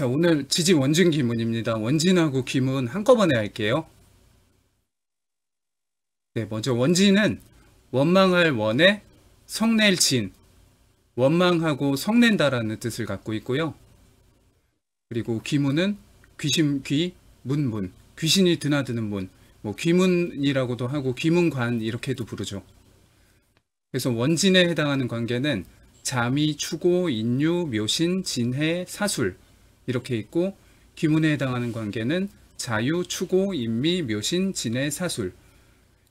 자, 오늘 지지 원진 기문입니다. 원진하고 기문 한꺼번에 할게요. 네, 먼저 원진은 원망할 원에 성낼 진, 원망하고 성낸다라는 뜻을 갖고 있고요. 그리고 기문은 귀신, 귀, 문, 귀신이 드나드는 문, 뭐 귀문이라고도 하고 귀문관 이렇게도 부르죠. 그래서 원진에 해당하는 관계는 자미, 추고, 인유, 묘신, 진해, 사술 이렇게 있고, 기문에 해당하는 관계는 자유, 추고, 인미, 묘신, 진해, 사술.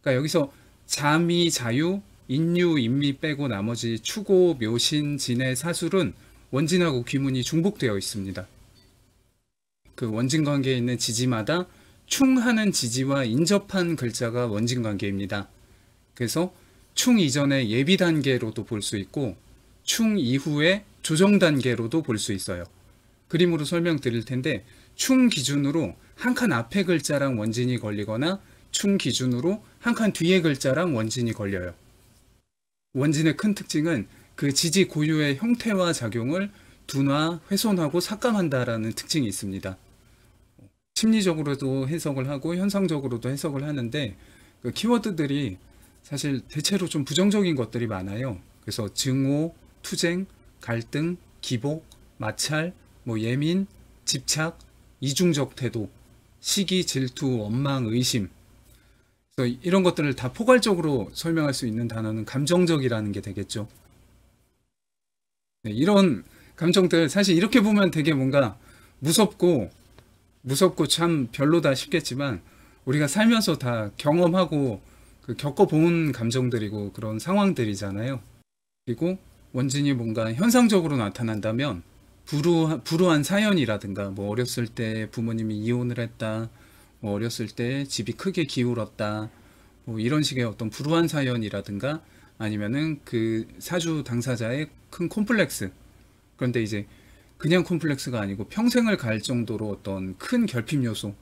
그러니까 여기서 자미, 자유, 인유, 인미 빼고 나머지 추고, 묘신, 진해, 사술은 원진하고 기문이 중복되어 있습니다. 그 원진 관계에 있는 지지마다 충하는 지지와 인접한 글자가 원진 관계입니다. 그래서 충 이전의 예비 단계로도 볼 수 있고 충 이후의 조정 단계로도 볼 수 있어요. 그림으로 설명드릴 텐데, 충 기준으로 한 칸 앞에 글자랑 원진이 걸리거나 충 기준으로 한 칸 뒤에 글자랑 원진이 걸려요. 원진의 큰 특징은 그 지지 고유의 형태와 작용을 둔화, 훼손하고 삭감한다라는 특징이 있습니다. 심리적으로도 해석을 하고 현상적으로도 해석을 하는데, 그 키워드들이 사실 대체로 좀 부정적인 것들이 많아요. 그래서 증오, 투쟁, 갈등, 기복, 마찰, 예민, 집착, 이중적 태도, 시기, 질투, 원망, 의심. 그래서 이런 것들을 다 포괄적으로 설명할 수 있는 단어는 감정적이라는 게 되겠죠. 네, 이런 감정들 사실 이렇게 보면 되게 뭔가 무섭고 참 별로다 싶겠지만, 우리가 살면서 다 경험하고 겪어본 감정들이고 그런 상황들이잖아요. 그리고 원진이 뭔가 현상적으로 나타난다면 불우한 사연이라든가, 어렸을 때 부모님이 이혼을 했다, 어렸을 때 집이 크게 기울었다, 이런 식의 어떤 불우한 사연이라든가, 아니면은 그 사주 당사자의 큰 콤플렉스. 그런데 이제 그냥 콤플렉스가 아니고 평생을 갈 정도로 어떤 큰 결핍 요소,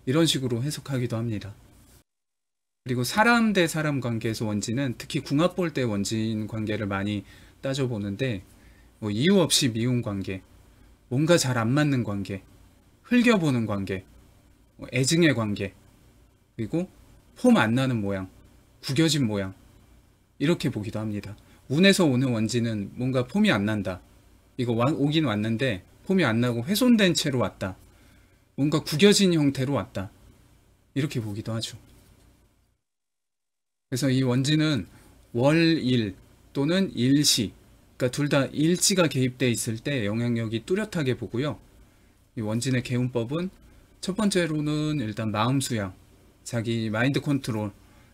이런 식으로 해석하기도 합니다. 그리고 사람 대 사람 관계에서 원진은 특히 궁합 볼 때 원진 관계를 많이 따져보는데, 이유 없이 미운 관계, 뭔가 잘 안 맞는 관계, 흘겨보는 관계, 애증의 관계, 그리고 폼 안 나는 모양, 구겨진 모양, 이렇게 보기도 합니다. 운에서 오는 원진은 뭔가 폼이 안 난다, 이거 오긴 왔는데 폼이 안 나고 훼손된 채로 왔다, 뭔가 구겨진 형태로 왔다, 이렇게 보기도 하죠. 그래서 이 원진은 월일 또는 일시, 그러니까 둘 다 일지가 개입되어 있을 때 영향력이 뚜렷하게 보고요. 이 원진의 개운법은 첫 번째로는 일단 마음 수양, 자기 마인드 컨트롤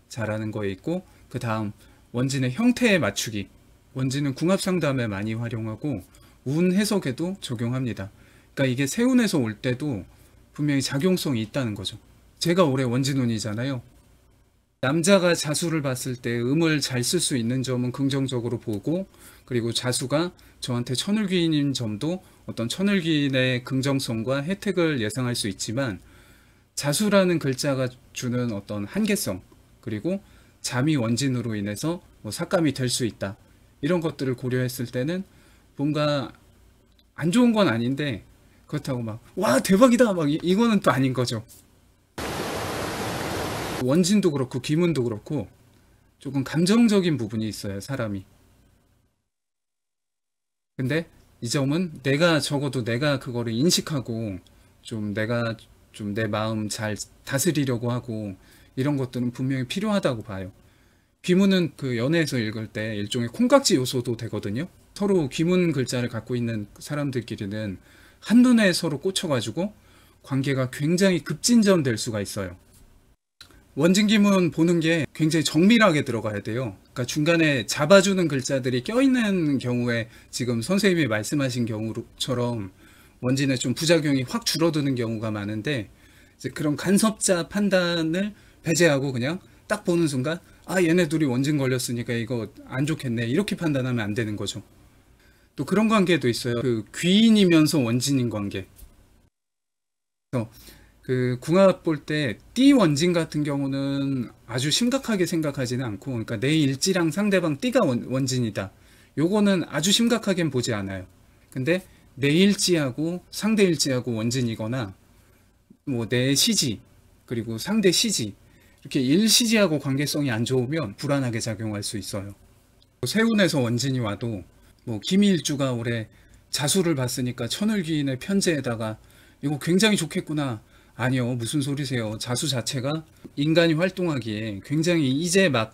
잘하는 거에 있고, 그 다음 원진의 형태에 맞추기. 원진은 궁합 상담에 많이 활용하고 운 해석에도 적용합니다. 그러니까 이게 세운에서 올 때도 분명히 작용성이 있다는 거죠. 제가 올해 원진운이잖아요. 남자가 자수를 봤을 때 음을 잘 쓸 수 있는 점은 긍정적으로 보고, 그리고 자수가 저한테 천을귀인인 점도 어떤 천을귀인의 긍정성과 혜택을 예상할 수 있지만, 자수라는 글자가 주는 어떤 한계성, 그리고 잠이 원진으로 인해서 삭감이 될 수 있다, 이런 것들을 고려했을 때는 뭔가 안 좋은 건 아닌데, 그렇다고 와 대박이다 이거는 또 아닌 거죠. 원진도 그렇고 기문도 그렇고 조금 감정적인 부분이 있어요, 사람이. 근데 이 점은 적어도 내가 그거를 인식하고 내가 내 마음 잘 다스리려고 하고, 이런 것들은 분명히 필요하다고 봐요. 귀문은 그 연애에서 읽을 때 일종의 콩깍지 요소도 되거든요. 서로 귀문 글자를 갖고 있는 사람들끼리는 한눈에 서로 꽂혀가지고 관계가 굉장히 급진전될 수가 있어요. 원진기문 보는 게 굉장히 정밀하게 들어가야 돼요. 그러니까 중간에 잡아주는 글자들이 껴있는 경우에, 지금 선생님이 말씀하신 경우처럼 원진의 좀 부작용이 확 줄어드는 경우가 많은데, 이제 그런 간섭자 판단을 배제하고 그냥 딱 보는 순간 얘네 둘이 원진 걸렸으니까 이거 안 좋겠네, 이렇게 판단하면 안 되는 거죠. 또 그런 관계도 있어요. 그 귀인이면서 원진인 관계. 그래서 그 궁합 볼 때 띠 원진 같은 경우는 아주 심각하게 생각하지는 않고, 그러니까 내 일지랑 상대방 띠가 원진이다, 요거는 아주 심각하게는 보지 않아요. 근데 내 일지하고 상대 일지하고 원진이거나 뭐 내 시지 그리고 상대 시지 이렇게 일시지하고 관계성이 안 좋으면 불안하게 작용할 수 있어요. 세운에서 원진이 와도 뭐 김일주가 올해 자수를 봤으니까 천을귀인의 편제에다가 이거 굉장히 좋겠구나. 아니요, 무슨 소리세요. 자수 자체가 인간이 활동하기에 굉장히 이제 막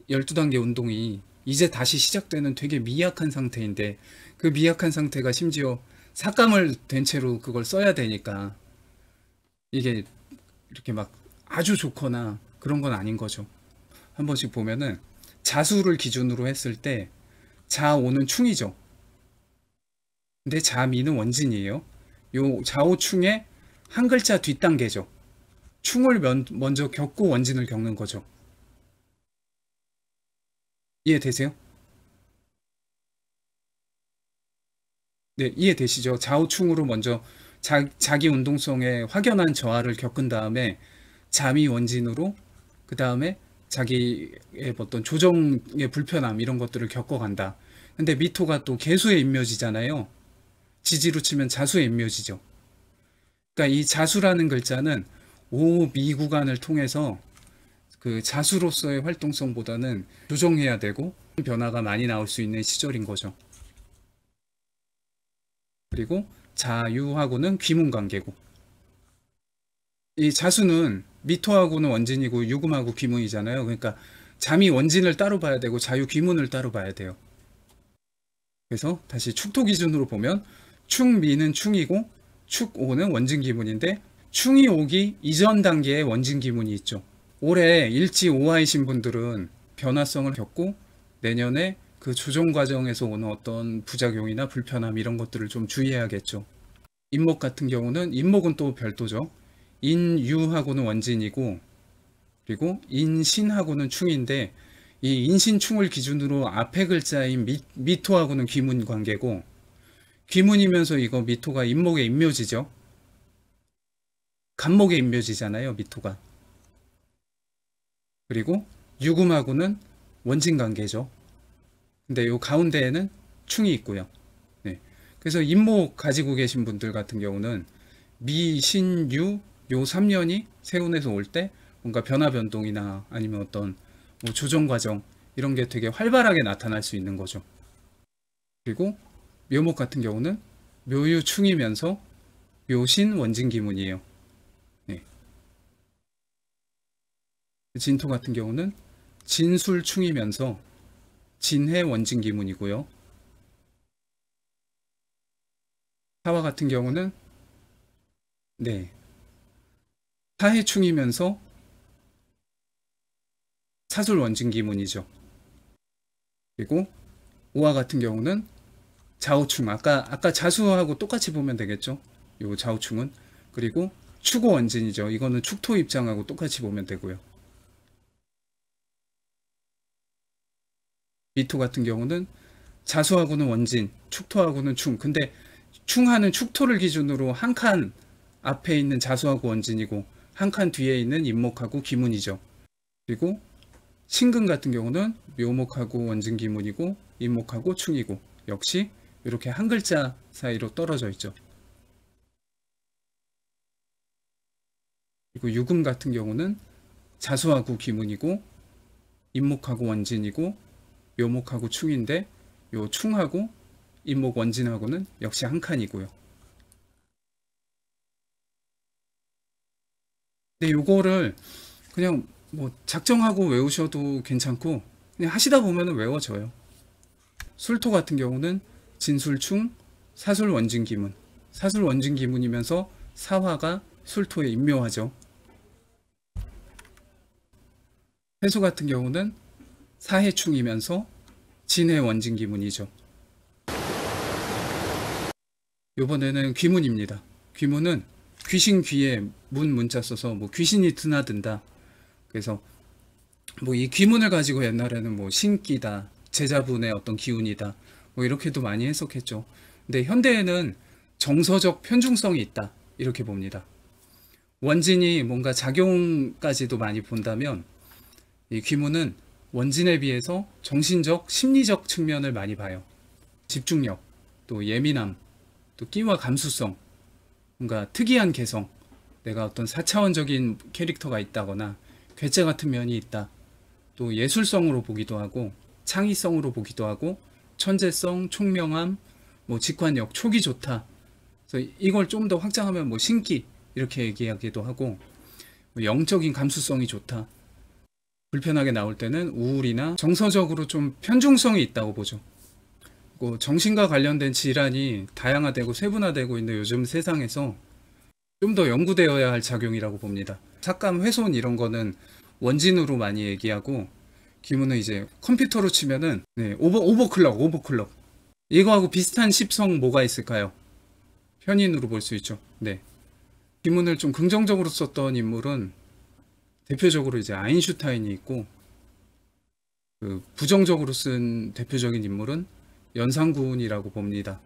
12단계 운동이 이제 다시 시작되는 되게 미약한 상태인데 그 미약한 상태가 심지어 삭감을 된 채로 그걸 써야 되니까 이게 이렇게 막 아주 좋거나 그런 건 아닌 거죠. 한 번씩 보면은 자수를 기준으로 했을 때 자오는 충이죠. 근데 자미는 원진이에요. 요 자오충의 한 글자 뒷단계죠. 충을 먼저 겪고 원진을 겪는 거죠. 이해되세요? 네, 이해되시죠? 좌우충으로 먼저 자기 운동성의 확연한 저하를 겪은 다음에 잠이 원진으로 그 다음에 자기의 어떤 조정의 불편함 이런 것들을 겪어간다. 근데 미토가 또 개수의 인묘지잖아요. 지지로 치면 자수의 인묘지죠. 그러니까 이 자수라는 글자는 오미 구간을 통해서 그 자수로서의 활동성보다는 조정해야 되고 변화가 많이 나올 수 있는 시절인 거죠. 그리고 자유하고는 귀문관계고 이 자수는 미토하고는 원진이고 유금하고 귀문이잖아요. 그러니까 잠이 원진을 따로 봐야 되고 자유 귀문을 따로 봐야 돼요. 그래서 다시 축토 기준으로 보면 축미는 충이고 축오는 원진 기문인데 충이 오기 이전 단계에 원진 기문이 있죠. 올해 일지 오화이신 분들은 변화성을 겪고 내년에 그 조정 과정에서 오는 어떤 부작용이나 불편함 이런 것들을 좀 주의해야겠죠. 인목 같은 경우는 인목은 또 별도죠. 인유하고는 원진이고 그리고 인신하고는 충인데 이 인신충을 기준으로 앞에 글자인 미토하고는 귀문 관계고 귀문이면서 이거 미토가 인목의 인묘지죠. 간목의 인묘지잖아요, 미토가. 그리고 유금하고는 원진 관계죠. 근데 요 가운데에는 충이 있고요. 네. 그래서 인목 가지고 계신 분들 같은 경우는 미, 신, 유, 요 3년이 세운에서 올 때 뭔가 변화 변동이나 아니면 어떤 뭐 조정 과정 이런 게 되게 활발하게 나타날 수 있는 거죠. 그리고 묘목 같은 경우는 묘유충이면서 묘신 원진 기문이에요. 네. 진토 같은 경우는 진술충이면서 진해 원진 기문이고요. 사화 같은 경우는 네. 사해충이면서 사술 원진 기문이죠. 그리고 오화 같은 경우는 자오충 아까 자수하고 똑같이 보면 되겠죠. 요 자오충은 그리고 축오 원진이죠. 이거는 축토 입장하고 똑같이 보면 되고요. 미토 같은 경우는 자수하고는 원진, 축토하고는 충. 근데 충하는 축토를 기준으로 한 칸 앞에 있는 자수하고 원진이고 한 칸 뒤에 있는 인목하고 기문이죠. 그리고 신금 같은 경우는 묘목하고 원진 기문이고 인목하고 충이고 역시 이렇게 한 글자 사이로 떨어져 있죠. 그리고 유금 같은 경우는 자수하고 기문이고 인목하고 원진이고 묘목하고 충인데 요 충하고 인목 원진하고는 역시 한 칸이고요. 근데 요거를 그냥 뭐 작정하고 외우셔도 괜찮고 그냥 하시다 보면 외워져요. 술토 같은 경우는 진술충, 사술 원진 기문. 사술 원진 기문이면서 사화가 술토에 인묘하죠. 해수 같은 경우는 사해충이면서 진해 원진 기문이죠. 이번에는 귀문입니다. 귀문은 귀신 귀에 문 문자 써서 뭐 귀신이 드나든다. 그래서 뭐 이 귀문을 가지고 옛날에는 뭐 신기다, 제자분의 어떤 기운이다, 뭐 이렇게도 많이 해석했죠. 근데 현대에는 정서적 편중성이 있다 이렇게 봅니다. 원진이 뭔가 작용까지도 많이 본다면 이 귀문은 원진에 비해서 정신적, 심리적 측면을 많이 봐요. 집중력, 또 예민함, 또 끼와 감수성, 뭔가 특이한 개성, 내가 어떤 4차원적인 캐릭터가 있다거나 괴짜 같은 면이 있다. 또 예술성으로 보기도 하고 창의성으로 보기도 하고 천재성, 총명함, 뭐 직관력, 촉이 좋다. 그래서 이걸 좀 더 확장하면 뭐 신기 이렇게 얘기하기도 하고 뭐 영적인 감수성이 좋다. 불편하게 나올 때는 우울이나 정서적으로 좀 편중성이 있다고 보죠. 정신과 관련된 질환이 다양화되고 세분화되고 있는 요즘 세상에서 좀 더 연구되어야 할 작용이라고 봅니다. 삭감, 훼손 이런 거는 원진으로 많이 얘기하고 기문은 이제 컴퓨터로 치면은 오버클럭 이거하고 비슷한 습성 뭐가 있을까요? 편인으로 볼 수 있죠. 네. 기문을 좀 긍정적으로 썼던 인물은 대표적으로 이제 아인슈타인이 있고 부정적으로 쓴 대표적인 인물은 연산군이라고 봅니다.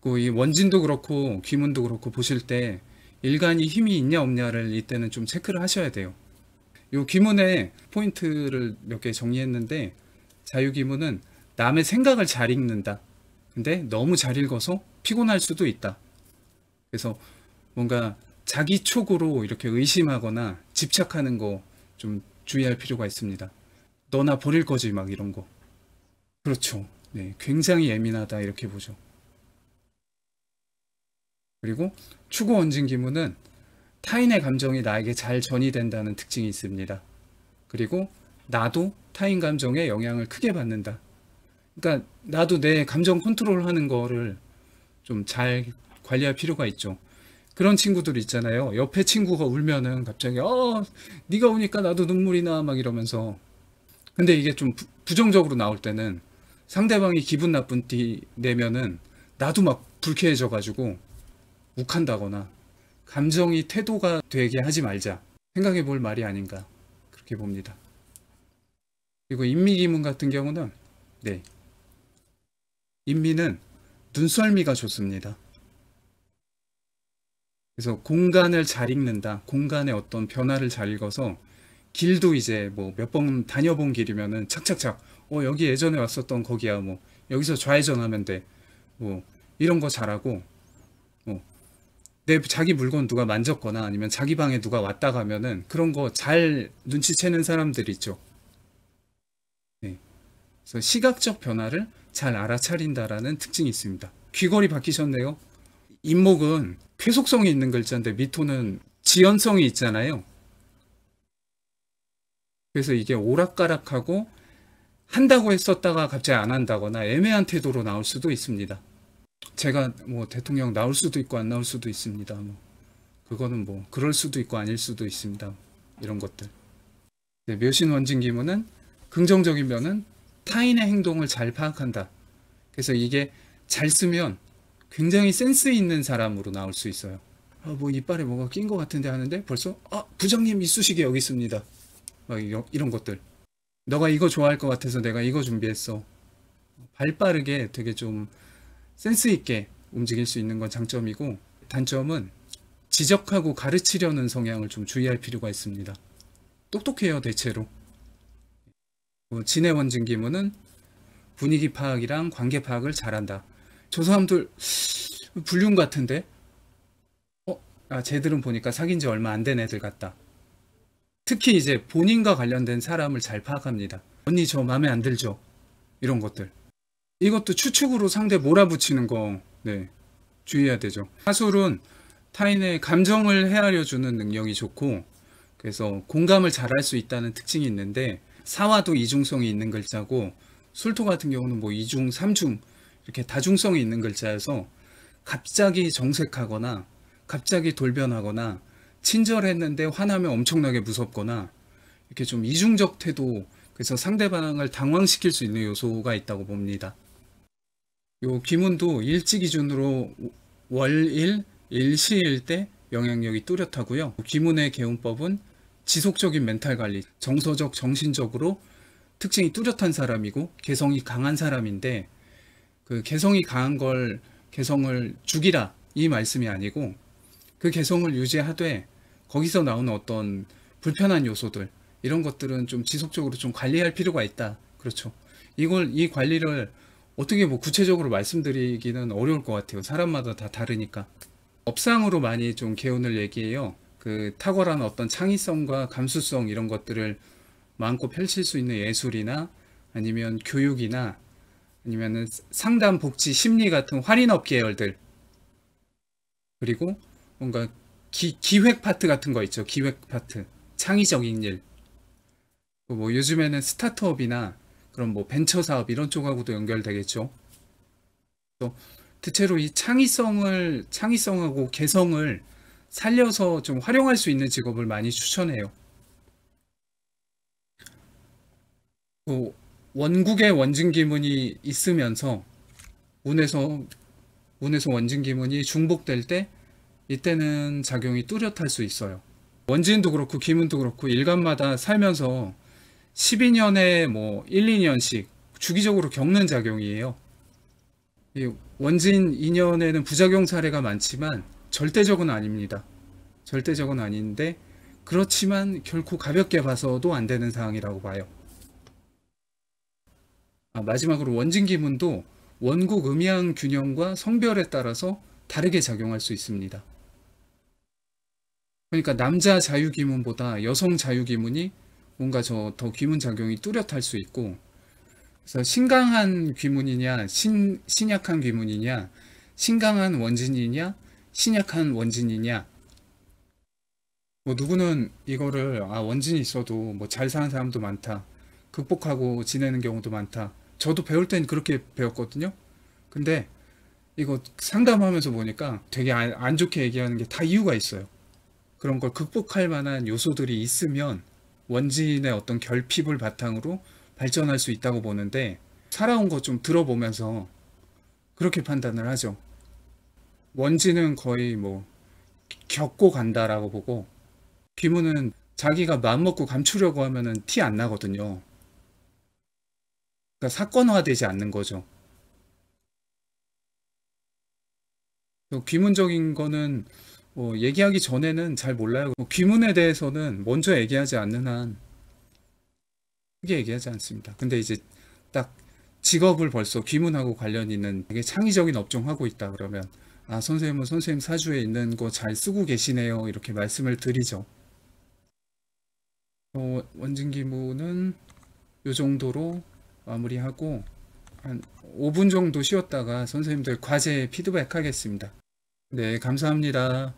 이 원진도 그렇고 귀문도 그렇고 보실 때 일간이 힘이 있냐 없냐를 이때는 좀 체크를 하셔야 돼요. 요 귀문의 포인트를 몇 개 정리했는데 자유귀문은 남의 생각을 잘 읽는다. 근데 너무 잘 읽어서 피곤할 수도 있다. 그래서 뭔가 자기 촉으로 이렇게 의심하거나 집착하는 거 좀 주의할 필요가 있습니다. 너나 버릴 거지 막 이런 거. 그렇죠. 네, 굉장히 예민하다 이렇게 보죠. 그리고 추구 원진 기문은 타인의 감정이 나에게 잘 전이된다는 특징이 있습니다. 그리고 나도 타인 감정에 영향을 크게 받는다. 그러니까 나도 내 감정 컨트롤하는 거를 좀 잘 관리할 필요가 있죠. 그런 친구들 있잖아요. 옆에 친구가 울면은 갑자기 네가 우니까 나도 눈물이 나 막 이러면서. 근데 이게 좀 부정적으로 나올 때는 상대방이 기분 나쁜 티 내면은 나도 막 불쾌해져 가지고 욱한다거나 감정이 태도가 되게 하지 말자. 생각해 볼 말이 아닌가 그렇게 봅니다. 그리고 인미기문 같은 경우는 인미는 눈썰미가 좋습니다. 그래서 공간을 잘 읽는다. 공간의 어떤 변화를 잘 읽어서 길도 이제 뭐 몇 번 다녀본 길이면은 착착착 여기 예전에 왔었던 거기야 뭐 여기서 좌회전하면 돼. 뭐 이런 거 잘하고 내 자기 물건 누가 만졌거나 아니면 자기 방에 누가 왔다 가면은 그런 거 잘 눈치채는 사람들이 있죠. 네. 그래서 시각적 변화를 잘 알아차린다라는 특징이 있습니다. 귀걸이 바뀌셨네요. 임목은 쾌속성이 있는 글자인데 미토는 지연성이 있잖아요. 그래서 이게 오락가락하고 한다고 했었다가 갑자기 안 한다거나 애매한 태도로 나올 수도 있습니다. 제가 뭐 대통령 나올 수도 있고 안 나올 수도 있습니다. 그거는 뭐 그럴 수도 있고 아닐 수도 있습니다. 이런 것들. 묘신 원진 기문은 긍정적인 면은 타인의 행동을 잘 파악한다. 그래서 이게 잘 쓰면 굉장히 센스 있는 사람으로 나올 수 있어요. 뭐 이빨에 뭐가 낀 것 같은데 하는데 벌써 부장님 이쑤시개 여기 있습니다. 이런 것들. 너가 이거 좋아할 것 같아서 내가 이거 준비했어. 발 빠르게 되게 좀 센스 있게 움직일 수 있는 건 장점이고, 단점은 지적하고 가르치려는 성향을 좀 주의할 필요가 있습니다. 똑똑해요 대체로. 진해 원진 기문은 분위기 파악이랑 관계 파악을 잘한다. 저 사람들 불륜 같은데? 쟤들은 보니까 사귄 지 얼마 안 된 애들 같다. 특히 이제 본인과 관련된 사람을 잘 파악합니다. 언니 저 마음에 안 들죠? 이런 것들. 이것도 추측으로 상대 몰아붙이는 거 주의해야 되죠. 사술은 타인의 감정을 헤아려주는 능력이 좋고, 그래서 공감을 잘할 수 있다는 특징이 있는데, 사화도 이중성이 있는 글자고, 술토 같은 경우는 뭐 이중, 삼중 이렇게 다중성이 있는 글자여서 갑자기 정색하거나 갑자기 돌변하거나 친절했는데 화나면 엄청나게 무섭거나 이렇게 좀 이중적 태도, 그래서 상대방을 당황시킬 수 있는 요소가 있다고 봅니다. 요 기문도 일지 기준으로 월일, 일시일 때 영향력이 뚜렷하고요. 기문의 개운법은 지속적인 멘탈 관리, 정서적, 정신적으로 특징이 뚜렷한 사람이고 개성이 강한 사람인데, 그 개성이 강한 걸 개성을 죽이라 이 말씀이 아니고, 그 개성을 유지하되 거기서 나오는 어떤 불편한 요소들, 이런 것들은 좀 지속적으로 좀 관리할 필요가 있다. 그렇죠. 이 관리를 어떻게 뭐 구체적으로 말씀드리기는 어려울 것 같아요. 사람마다 다 다르니까. 업상으로 많이 좀 개운을 얘기해요. 그 탁월한 어떤 창의성과 감수성 이런 것들을 마음껏 펼칠 수 있는 예술이나 아니면 교육이나 아니면은 상담, 복지, 심리 같은 할인업 계열들, 그리고 뭔가 기획 파트 같은 거 있죠. 기획 파트, 창의적인 일. 뭐 요즘에는 스타트업이나 그런 뭐 벤처 사업 이런 쪽하고도 연결되겠죠. 또 대체로 이 창의성하고 개성을 살려서 좀 활용할 수 있는 직업을 많이 추천해요. 그 원국의 원진기문이 있으면서 운에서 원진기문이 중복될 때 이때는 작용이 뚜렷할 수 있어요. 원진도 그렇고 기문도 그렇고 일간마다 살면서 12년에 뭐 1, 2년씩 주기적으로 겪는 작용이에요. 이 원진 2년에는 부작용 사례가 많지만 절대적은 아닙니다. 절대적은 아닌데 그렇지만 결코 가볍게 봐서도 안 되는 상황이라고 봐요. 마지막으로 원진기문도 원국 음양 균형과 성별에 따라서 다르게 작용할 수 있습니다. 그러니까 남자 자유기문보다 여성 자유기문이 뭔가 더 기문 작용이 뚜렷할 수 있고, 그래서 신강한 귀문이냐 신약한 귀문이냐, 신강한 원진이냐 신약한 원진이냐, 뭐 누구는 이거를 원진이 있어도 뭐 잘 사는 사람도 많다, 극복하고 지내는 경우도 많다. 저도 배울 땐 그렇게 배웠거든요. 근데 이거 상담하면서 보니까 되게 안 좋게 얘기하는 게 다 이유가 있어요. 그런 걸 극복할 만한 요소들이 있으면 원진의 어떤 결핍을 바탕으로 발전할 수 있다고 보는데, 살아온 거 좀 들어보면서 그렇게 판단을 하죠. 원진은 거의 뭐 겪고 간다라고 보고, 귀문은 자기가 마음먹고 감추려고 하면은 티 안 나거든요. 그러니까 사건화되지 않는 거죠. 귀문적인 거는 뭐 얘기하기 전에는 잘 몰라요. 귀문에 대해서는 먼저 얘기하지 않는 한 크게 얘기하지 않습니다. 근데 이제 딱 직업을 벌써 귀문하고 관련 있는 되게 창의적인 업종 하고 있다 그러면, 선생님은 선생님 사주에 있는 거 잘 쓰고 계시네요, 이렇게 말씀을 드리죠. 원진기문은 요 정도로 마무리하고 한 5분 정도 쉬었다가 선생님들 과제 피드백 하겠습니다. 네, 감사합니다.